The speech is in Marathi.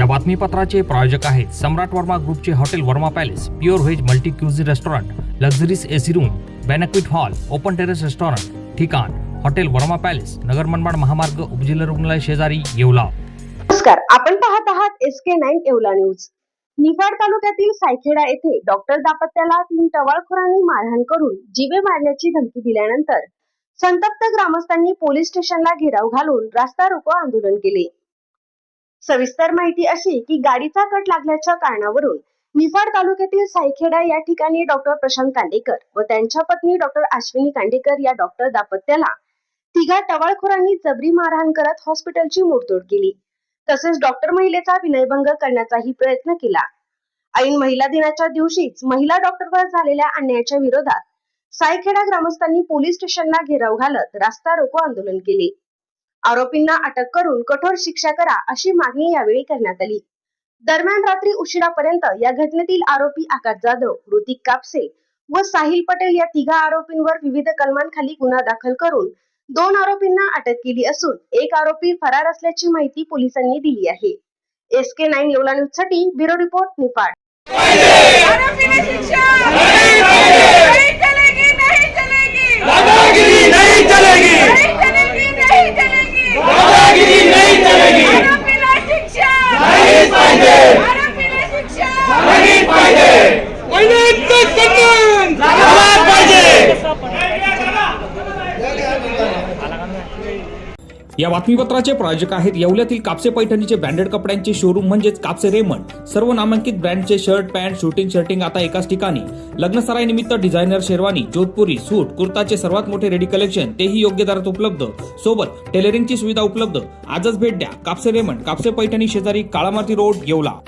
या बातमीपत्राचे प्रायोजक आहेत सम्राट वर्मा ग्रुपचे hotel Verma palace, pure veg multi cuisine restaurant, luxuries AC room, banquet hall, open terrace restaurant, ठिकाण हॉटेल वर्मा पॅलेस, नगर मनमाड महामार्ग, उपजिल्हा रुग्णालय शेजारी, येवला। नमस्कार, आपण पाहत आहात SK9 येवला न्यूज। निफाड तालुक्यातील सायखेडा येथे डॉक्टर दाम्पत्याला 3 टवाळखोरांनी मारहाण करून जीवे मारण्याची धमकी दिल्यानंतर संतप्त ग्रामस्थांनी पोलीस स्टेशनला घेराव घालून रास्ता रोको आंदोलन केले। सविस्तर माहिती अशी की गाडीचा कट लागल्याच्या कारणावरून निफाड तालुक्यातील सायखेडा या ठिकाणी डॉक्टर प्रशांत कांडेकर व त्यांच्या पत्नी डॉक्टर अश्विनी कांडेकर या डॉक्टर दाम्पत्याला 3 टवाळखोरांनी जबरी मारहाण करत हॉस्पिटलची मोडतोड केली। तसेच डॉक्टर महिलेचा विनयभंग करण्याचाही प्रयत्न केला। ऐन महिला दिनाच्या दिवशीच महिला डॉक्टरवर झालेल्या अन्यायाच्या विरोधात सायखेडा ग्रामस्थांनी पोलीस स्टेशनला घेराव घालत रास्ता रोको आंदोलन केले। आरोपींना अटक करून कठोर शिक्षा करा अशी मागणी यावेळी करण्यात आली। दरम्यान रात्री उशिरापर्यंत या घटनेतील आरोपी आकाश जाधव, ऋतिक कापसे व साहिल पटेल या 3 आरोपींवर विविध कलमांखाली गुन्हा दाखल करून 2 आरोपींना अटक केली असून 1 आरोपी फरार असल्याची माहिती पोलिसांनी दिली आहे। SK9 येवला न्यूज साठी ब्युरो रिपोर्ट, निफाड। या बातमीपत्राचे प्रायोजक आहेत येवल्यातील कापसे पैठणीचे ब्रँडेड कपड्यांचे शोरूम म्हणजेच कापसे रेमंड। सर्व नामांकित ब्रँडचे शर्ट, पॅन्ट, शर्टिंग आता एकाच ठिकाणी। लग्नसराई निमित्त डिझायनर शेरवानी, जोधपुरी, सूट, कुर्ताचे सर्वात मोठे रेडी कलेक्शन, तेही योग्य दरात उपलब्ध। सोबत टेलरिंगची सुविधा उपलब्ध। आजच भेट द्या कापसे रेमंड, कापसे पैठणी शेजारी, काळामाती रोड, येवला।